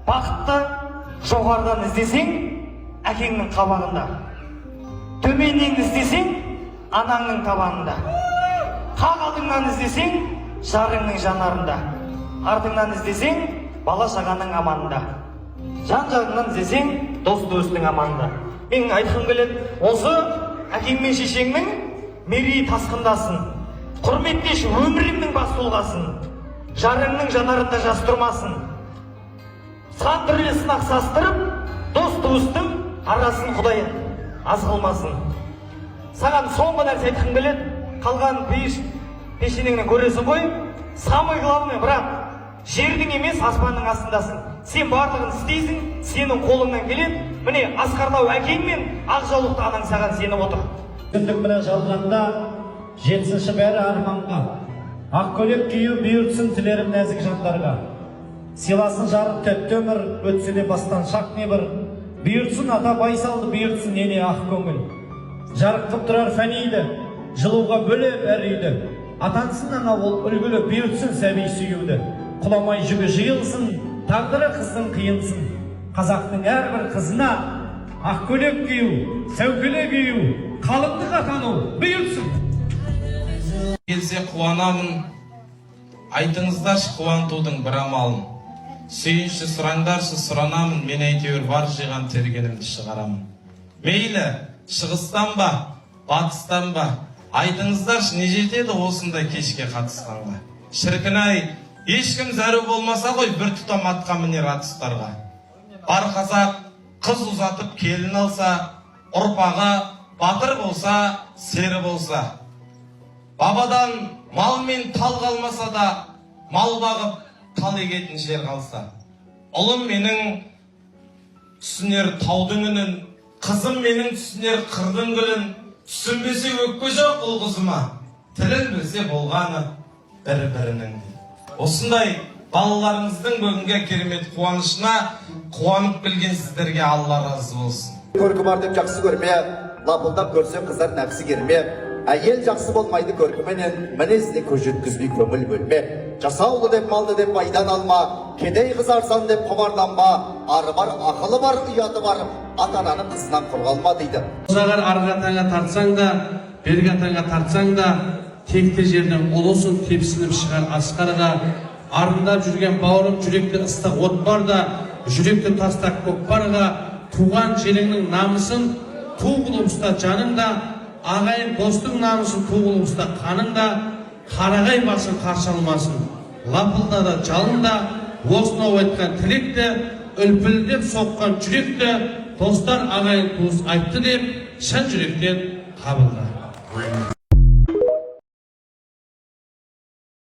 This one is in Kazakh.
Бақытты жоғарыдан іздесең, әкеңнің қабағында. Төменнен іздесең, анаңның табанында. Қақ алдыңнан іздесең, жарыңның жанарында. Артыңнан іздесең, бала шағаның аманында. Жан жағыңнан іздесең, дос достың аманында. Мен айтқым келеді, осы әкең мен шешеңнің мерейі тасқындасын. Құрметтеш өміріңнің бас толғасын. Жарыңның жанарында жас тұрмасын. Сан түрлі сынақ састырып, дос туыстың арасын Құдай аз қылмасын. Саған соңғы нәрсе айтқым келеді, қалған пешенеңнен көресің ғой, самый главный, бірақ жердің емес аспанның астындасың. Сен барлығын істейсің, сенің қолыңнан келеді. Міне асқарлау әкең мен ақ жаулықты анаң саған сеніп отыр. Күндік міне жалғанда жетсінші бәрі арманға, ақ көйлек кию бұйыртсын тілерім нәзік жандарға. Сыйласын жарық тәтті өмір, өтсе де бастан шақ не бір. Бұйыртсын ата байсалды, бұйыртсын ене ақ көңіл. Жарықтып тұрар фәниді, жылуға бөлеп әр үйді. Атансын ана ол үлгілі, бұйыртсын сәби сүйеуді. Құламай жүгі жиылсын, тағдыры қыздың қиынсын. Қазақтың әрбір қызына ақ көйлек кию, сәукеле кию, қалыңдық атану бұйыртсын. Келсе қуанамын, айтыңыздаршы қуантудың бір амалын. Сүйінші сұраңдаршы сұранамын, мен әйтеуір бар жиған тергенімді шығарамын. Мейлі, шығыстан ба, батыстан ба, айтыңыздаршы не жетеді осындай кешке қатысқанға. Шіркін-ай, ешкім зәру болмаса ғой бір тұтам атқа мінер атыстарға. Бар қазақ қыз ұзатып келін алса, ұрпағы батыр болса, сері болса. Бабадан мал мен тал қалмаса да, мал бағып тал егетін жер қалса. Ұлым менің түсінер таудың үнін, қызым менің түсінер қырдың гүлін. Түсінбесе өкпе жоқ ұл қызыма, тілін білсе болғаны бір-бірінің. Осындай балаларыңыздың бүгінгі керемет қуанышына қуанып білген сіздерге Алла разы болсын. Көркі бар деп жақсы көрме, лапылдап көрсе қыздар нәпсі керме. Әйел жақсы болмайды көркіменен, мінезіне көз жеткізбей көңіл бөлме. Жасаулы деп малды деп пайдан алма, кедей қызарсан деп құмарланба. Ары бар, ақылы бар, ұяты бар, ата-ананың қызынан қорғалма дейді. Ұзағар арғы таңа тартсаң да, бергі таңа тартсаң да, текті жерден ұлысын тепсініп шығар асқарға. Арындап жүрген бауырым жүректе ыстық от бар да, жүректе тастақ көк барға. Туған жеріңнің намысын туғылып ұста жаның да, ағайын достың намысын туғылып ұста қаның да, қарағай басын қарсы алмасын. Лапылда да жалын да, осынау айтқан тілек те, үлпілдеп соққан жүрек те, достар ағайын туыс айтты деп, шын жүректен қабылда.